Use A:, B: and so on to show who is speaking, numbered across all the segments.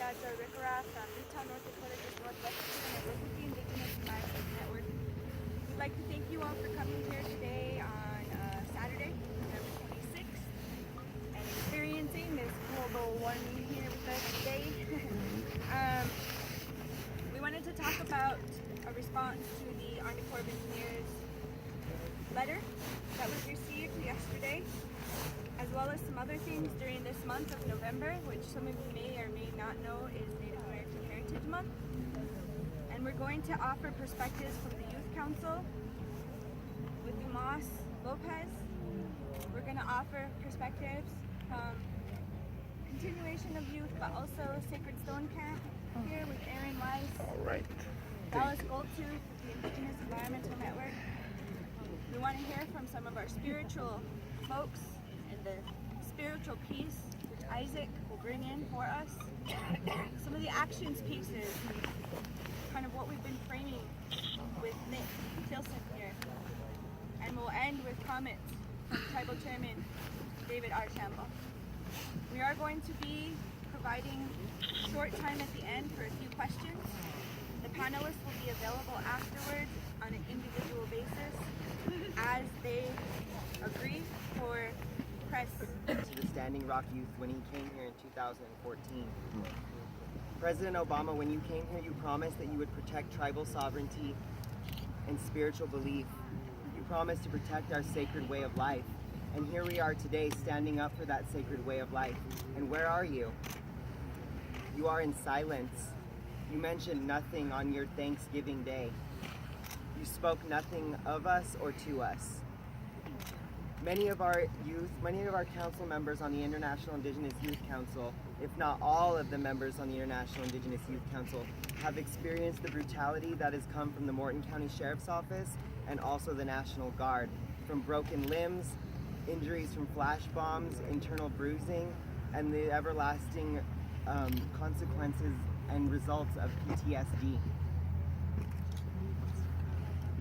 A: Joy Rickera from Newtown, North Dakota, just northwest of with the Indigenous Environment Network. We'd like to thank you all for coming here today on Saturday, November 26th, and experiencing this global warming here with us today. We wanted to talk about a response to the Army Corps of Engineers letter that was received yesterday, as well as some other things during this month of November, which some of you may or may not know is Native American Heritage Month. And we're going to offer perspectives from the Youth Council with Dumas Lopez. We're going to offer perspectives from continuation of youth, but also Sacred Stone Camp here with Aaron Weiss.
B: All right.
A: Dallas Goldtooth with the Indigenous Environmental Network. We want to hear from some of our spiritual folks and the spiritual piece which Isaac will bring in for us. Some of the actions pieces and kind of what we've been framing with Nick Tilson here. And we'll end with comments from Tribal Chairman David Archambault. We are going to be providing short time at the end for a few questions. The panelists will be available afterwards on an individual basis as they agree for press.
C: To the Standing Rock Youth when he came here in 2014. President Obama, when you came here, you promised that you would protect tribal sovereignty and spiritual belief. You promised to protect our sacred way of life. And here we are today standing up for that sacred way of life. And where are you? You are in silence. You mentioned nothing on your Thanksgiving Day. You spoke nothing of us or to us. Many of our council members on the International Indigenous Youth Council, if not all of the members on the International Indigenous Youth Council, have experienced the brutality that has come from the Morton County Sheriff's Office and also the National Guard, from broken limbs, injuries from flash bombs, internal bruising, and the everlasting consequences and results of PTSD.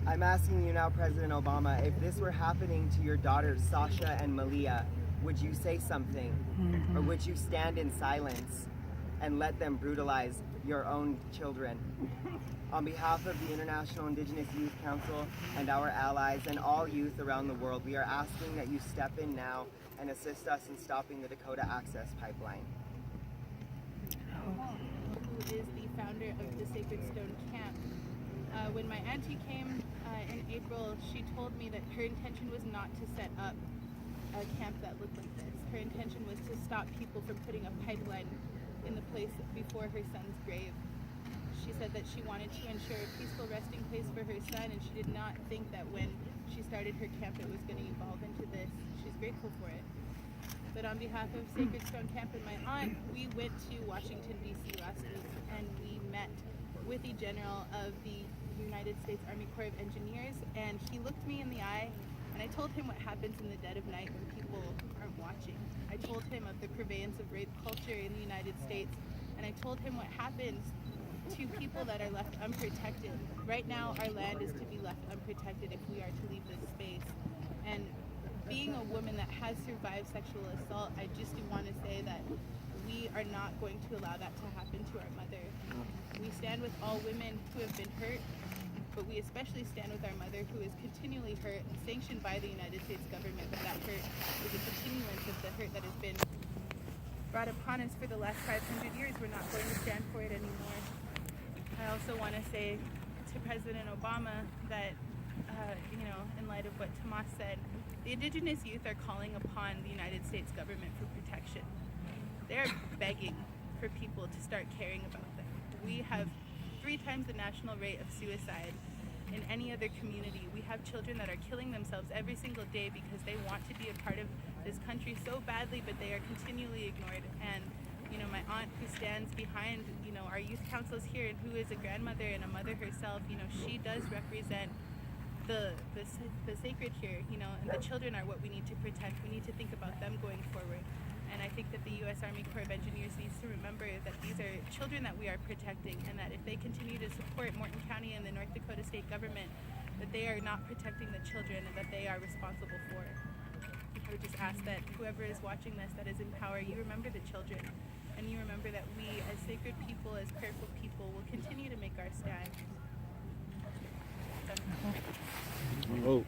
C: I'm asking you now, President Obama, if this were happening to your daughters, Sasha and Malia, would you say something? Or would you stand in silence and let them brutalize your own children? On behalf of the International Indigenous Youth Council and our allies and all youth around the world, we are asking that you step in now and assist us in stopping the Dakota Access Pipeline.
D: Who is the founder of the Sacred Stone Camp. When my auntie came in April, she told me that her intention was not to set up a camp that looked like this. Her intention was to stop people from putting a pipeline in the place before her son's grave. She said that she wanted to ensure a peaceful resting place for her son, and she did not think that when she started her camp it was going to evolve into this. She's grateful for it. But on behalf of Sacred Stone Camp and my aunt, we went to Washington, D.C. last week, and we met with the General of the United States Army Corps of Engineers, and he looked me in the eye, and I told him what happens in the dead of night when people aren't watching. I told him of the purveyance of rape culture in the United States, and I told him what happens to people that are left unprotected. Right now, our land is to be left unprotected if we are to leave this space. And being a woman that has survived sexual assault, I just do want to say that we are not going to allow that to happen to our mother. We stand with all women who have been hurt, but we especially stand with our mother who is continually hurt and sanctioned by the United States government, but that hurt is a continuance of the hurt that has been brought upon us for the last 500 years. We're not going to stand for it anymore. I also want to say to President Obama that, in light of what Tomas said, the Indigenous youth are calling upon the United States government for protection. They're begging for people to start caring about them. We have 3 times the national rate of suicide in any other community. We have children that are killing themselves every single day because they want to be a part of this country so badly, but they are continually ignored. And my aunt who stands behind, our youth councils here, and who is a grandmother and a mother herself, she does represent the sacred here, and the children are what we need to protect. We need to think about them going forward. And I think that the U.S. Army Corps of Engineers needs to remember that these are children that we are protecting, and that if they continue to support Morton County and the North Dakota state government, that they are not protecting the children and that they are responsible for. I would just ask that whoever is watching this that is in power, you remember the children, and you remember that we as sacred people, as prayerful people, will continue to make our stand.
B: Oh.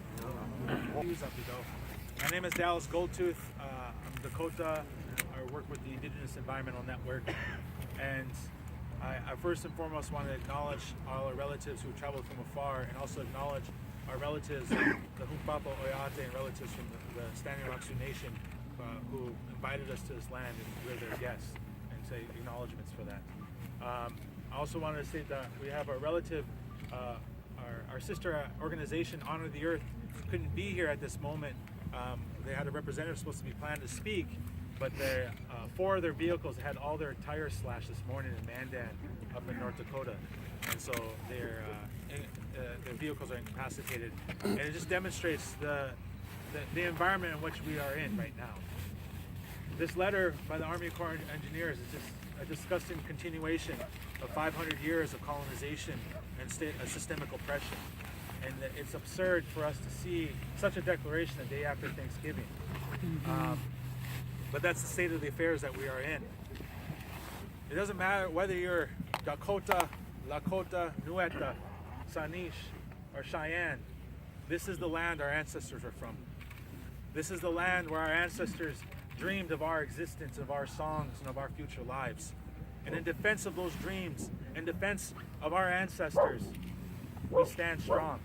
B: My name is Dallas Goldtooth. I'm Dakota. I work with the Indigenous Environmental Network. And I first and foremost want to acknowledge all our relatives who traveled from afar, and also acknowledge our relatives, the Hunkpapa Oyate, and relatives from the Standing Rock Sioux Nation who invited us to this land, and we're their guests, and say acknowledgements for that. I also wanted to state that we have our relative, our sister organization, Honor the Earth, couldn't be here at this moment. They had a representative supposed to be planned to speak, but 4 of their vehicles had all their tires slashed this morning in Mandan up in North Dakota, and so their vehicles are incapacitated, and it just demonstrates the environment in which we are in right now. This letter by the Army Corps of Engineers is just a disgusting continuation of 500 years of colonization and systemic oppression. And it's absurd for us to see such a declaration the day after Thanksgiving. But that's the state of the affairs that we are in. It doesn't matter whether you're Dakota, Lakota, Nueta, Sanish, or Cheyenne. This is the land our ancestors are from. This is the land where our ancestors dreamed of our existence, of our songs, and of our future lives. And in defense of those dreams, in defense of our ancestors, we stand strong.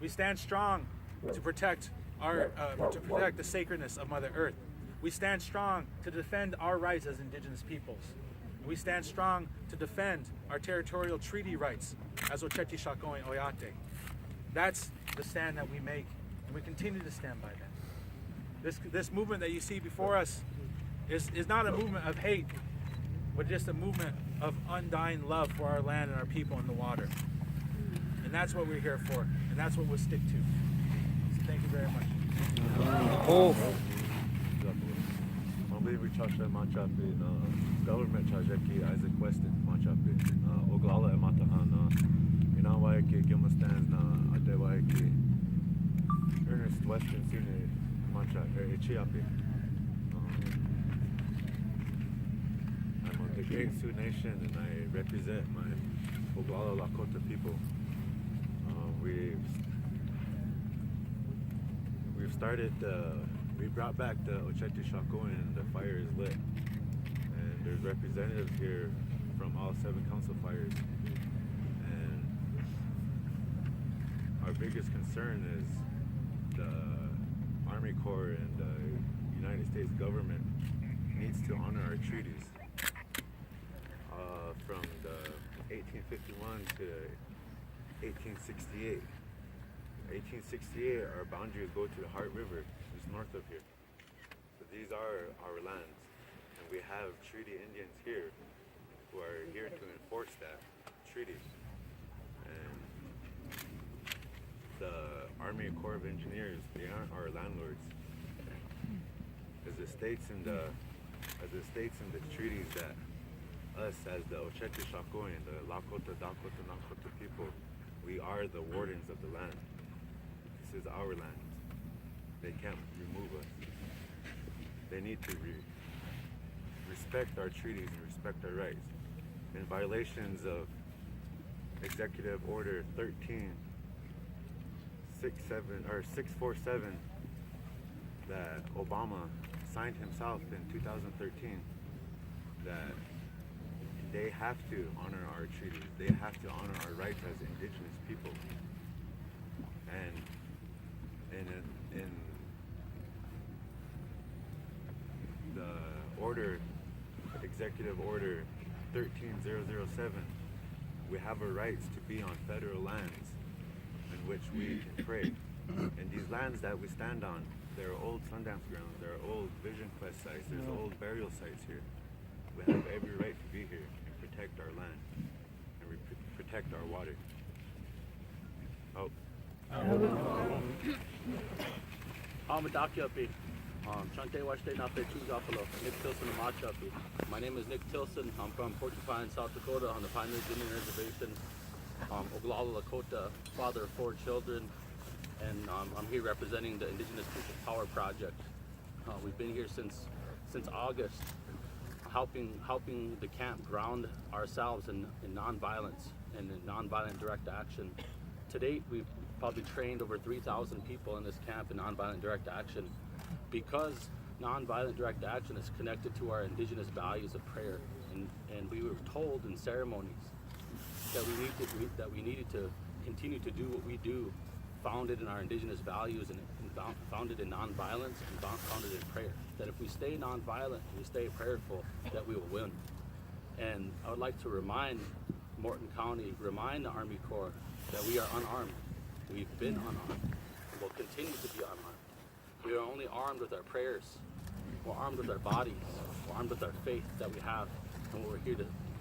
B: We stand strong to protect the sacredness of Mother Earth. We stand strong to defend our rights as Indigenous peoples. We stand strong to defend our territorial treaty rights as Oceti Sakowin Oyate. That's the stand that we make, and we continue to stand by that. This movement that you see before us is not a movement of hate, but just a movement of undying love for our land and our people and the water. And that's what we're here for, and that's what we'll stick to. So thank you very much.
E: Government Chajeki Isaac Weston Machapi Oglala Ematahana Inawaiki Gimastan Adewaiki Ernest Weston Senior Macha Echiapi. I'm of the Great Sioux Nation, and I represent my Oglala Lakota people. We've started we brought back the Oceti Sakowin, and the fire is lit. And there's representatives here from all 7 council fires. And our biggest concern is the Army Corps and the United States government needs to honor our treaties. From the 1851 to 1868. 1868, our boundaries go to the Heart River, just north of here. So these are our lands, and we have treaty Indians here who are here to enforce that treaty. And the Army Corps of Engineers, they aren't our landlords. As it states in the treaties that us, as the Oceti Sakowin, the Lakota, Dakota, Nakota people, we are the wardens of the land. This is our land. They can't remove us. They need to respect our treaties and respect our rights. In violations of Executive Order 647 that Obama signed himself in 2013, that they have to honor our treaties. They have to honor our rights as Indigenous people. And in the order, Executive Order 13007, we have our rights to be on federal lands in which we can pray. And these lands that we stand on, there are old Sundance grounds, there are old Vision Quest sites, there's old burial sites here. We have every right to be here and protect our land and protect our water. Oh.
F: My name is Nick Tilson. I'm from Porcupine, South Dakota, on the Pine Ridge Indian Reservation. Oglala Lakota, father of 4 children, and I'm here representing the Indigenous People Power Project. We've been here since August. helping the camp ground ourselves in nonviolence and in nonviolent direct action. To date, we've probably trained over 3,000 people in this camp in nonviolent direct action, because nonviolent direct action is connected to our indigenous values of prayer. And we were told in ceremonies that we needed to continue to do what we do, founded in our indigenous values and founded in nonviolence and founded in prayer. That if we stay nonviolent and we stay prayerful, that we will win. And I would like to remind Morton County, remind the Army Corps that we are unarmed. We've been unarmed and will continue to be unarmed. We are only armed with our prayers. We're armed with our bodies. We're armed with our faith that we have, and we're here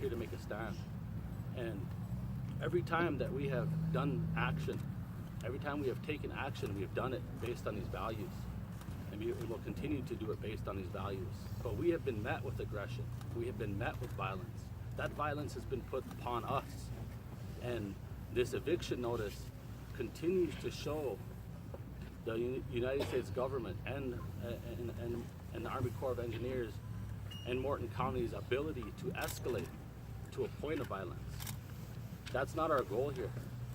F: to make a stand. And every time that we have done action, every time we have taken action, we have done it based on these values. And we will continue to do it based on these values. But we have been met with aggression. We have been met with violence. That violence has been put upon us. And this eviction notice continues to show the United States government and the Army Corps of Engineers and Morton County's ability to escalate to a point of violence. That's not our goal here.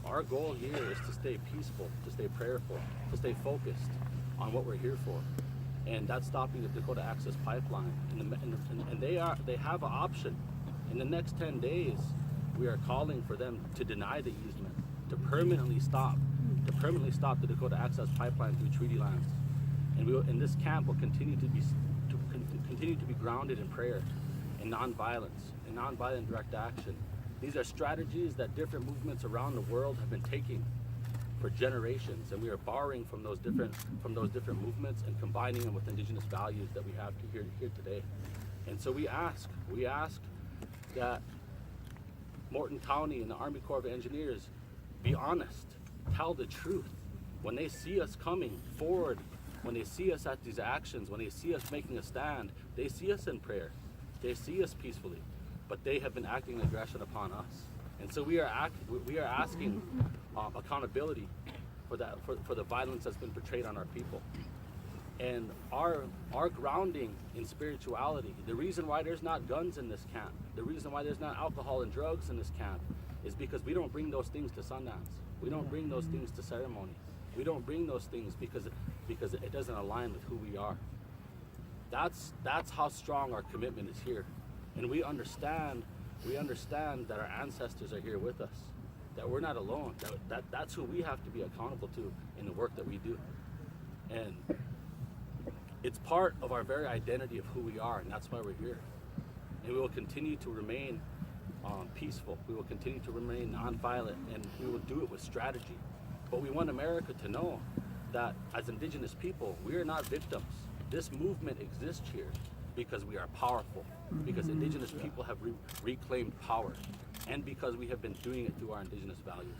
F: Our goal here is to stay peaceful, to stay prayerful, to stay focused on what we're here for. And that's stopping the Dakota Access Pipeline. And they have an option. In the next 10 days, we are calling for them to deny the easement, to permanently stop the Dakota Access Pipeline through treaty lands. And this camp will continue to be grounded in prayer, in nonviolence, in nonviolent direct action. These are strategies that different movements around the world have been taking for generations, and we are borrowing from those different movements and combining them with indigenous values that we have here today. And so we ask that Morton County and the Army Corps of Engineers be honest, tell the truth. When they see us coming forward, when they see us at these actions, when they see us making a stand, they see us in prayer, they see us peacefully, but they have been acting aggression upon us. And so we are asking accountability for the violence that's been portrayed on our people. And our grounding in spirituality, the reason why there's not guns in this camp, the reason why there's not alcohol and drugs in this camp, is because we don't bring those things to Sundance. We don't bring those things to ceremony. We don't bring those things because it doesn't align with who we are. That's how strong our commitment is here. And we understand that our ancestors are here with us, that we're not alone, that's who we have to be accountable to in the work that we do. And it's part of our very identity of who we are, and that's why we're here. And we will continue to remain peaceful. We will continue to remain nonviolent, and we will do it with strategy. But we want America to know that as Indigenous people, we are not victims. This movement exists here because we are powerful, because Indigenous people have reclaimed power, and because we have been doing it through our Indigenous values.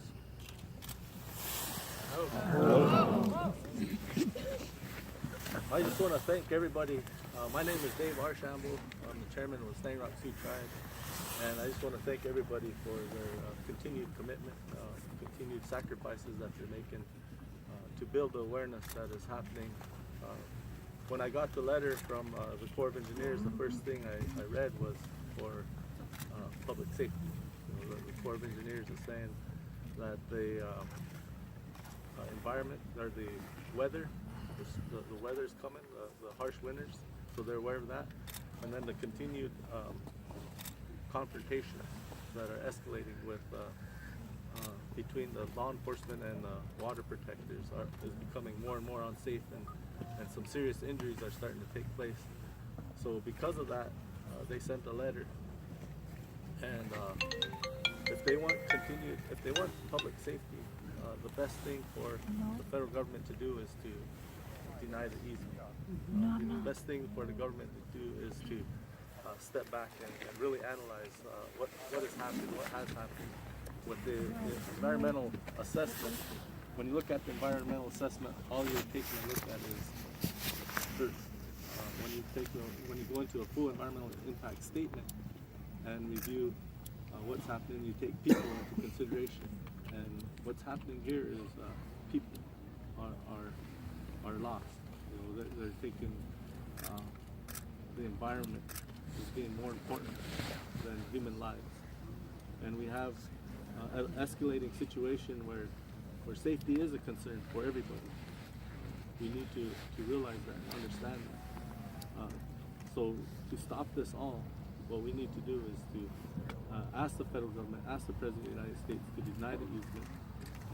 G: I just want to thank everybody. My name is Dave Archambault. I'm the chairman of the Standing Rock Sioux Tribe. And I just want to thank everybody for their continued commitment, continued sacrifices that they're making to build the awareness that is happening. When I got the letter from the Corps of Engineers, the first thing I read was for public safety. You know, the Corps of Engineers is saying that the environment, or the weather, the weather's coming, the harsh winters, so they're aware of that. And then the continued confrontations that are escalating with between the law enforcement and the water protectors is becoming more and more unsafe, and some serious injuries are starting to take place. So because of that, they sent a letter, and if they want public safety, the best thing for the federal government to do is to deny the easement. The best thing for the government to do is to step back and really analyze what has happened, what has happened with the environmental assessment. When you look at the environmental assessment, all you're taking a look at is earth. When you go into a full environmental impact statement and review what's happening, you take people into consideration. And what's happening here is people are lost. You know, they're taking the environment is being more important than human lives. And we have an escalating situation where safety is a concern for everybody. We need to realize that and understand that. So to stop this all, what we need to do is to ask the federal government, ask the President of the United States to deny the easement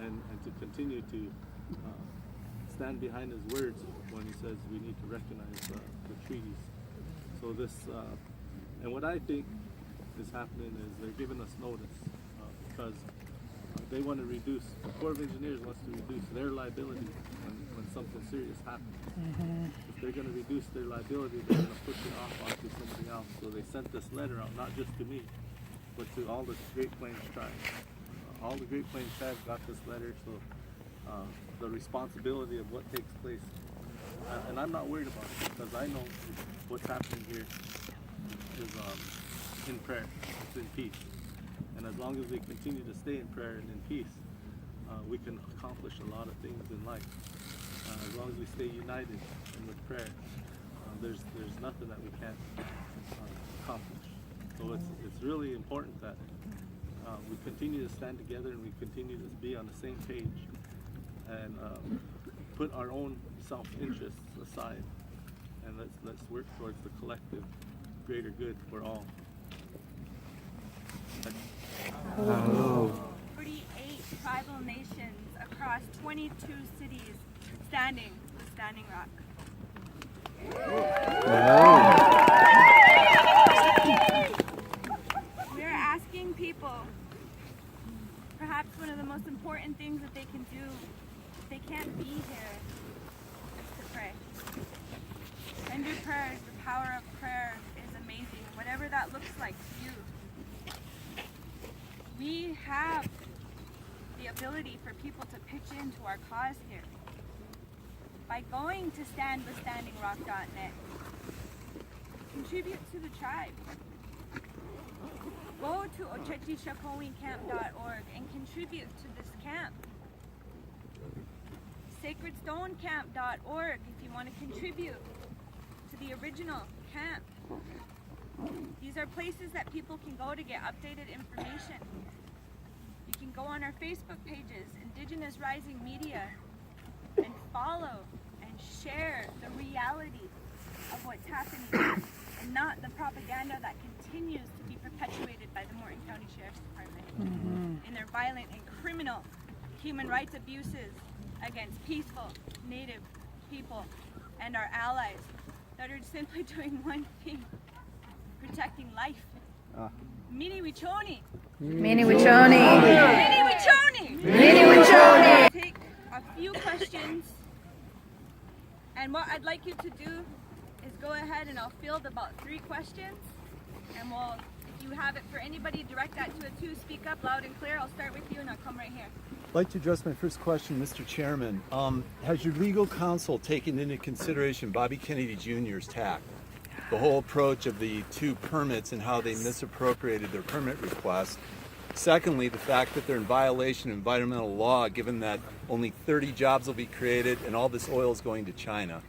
G: and to continue to stand behind his words when he says we need to recognize the treaties. So this, and what I think is happening is they're giving us notice because they want to reduce, the Corps of Engineers wants to reduce their liability when something serious happens. If they're going to reduce their liability, they're going to push it off onto somebody else. So they sent this letter out, not just to me, but to all the Great Plains tribes. All the Great Plains tribes got this letter, so the responsibility of what takes place, and I'm not worried about it because I know what's happening here is in prayer, it's in peace. And as long as we continue to stay in prayer and in peace, we can accomplish a lot of things in life. As long as we stay united and with prayer, there's nothing that we can't accomplish. So it's really important that we continue to stand together and we continue to be on the same page and put our own self-interests aside, and let's work towards the collective greater good for all.
A: 48 tribal nations across 22 cities standing with Standing Rock. We are asking people, perhaps one of the most important things that they can do if they can't be here is to pray. And your prayers, the power of prayer is amazing, whatever that looks like to you. We have the ability for people to pitch into our cause here by going to standwithstandingrock.net. Contribute to the tribe. Go to Oceti Sakowin camp.org and contribute to this camp. sacredstonecamp.org if you want to contribute to the original camp. These are places that people can go to get updated information. You can go on our Facebook pages, Indigenous Rising Media, and follow and share the reality of what's happening and not the propaganda that continues to be perpetuated by the Morton County Sheriff's Department in their violent and criminal human rights abuses against peaceful Native people and our allies that are simply doing one thing: protecting life. Mini Wichoni.
H: Mini Wichoni.
A: Mini Wichoni.
H: Mini Wichoni.
A: Take a few questions, and what I'd like you to do is go ahead and I'll field about 3 questions, and we'll, if you have it for anybody, direct that to a 2. Speak up loud and clear. I'll start with you and I'll come right here.
I: I'd like to address my first question, Mr. Chairman. Has your legal counsel taken into consideration Bobby Kennedy Jr.'s tact? The whole approach of the 2 permits and how they misappropriated their permit request. Secondly, the fact that they're in violation of environmental law, given that only 30 jobs will be created and all this oil is going to China.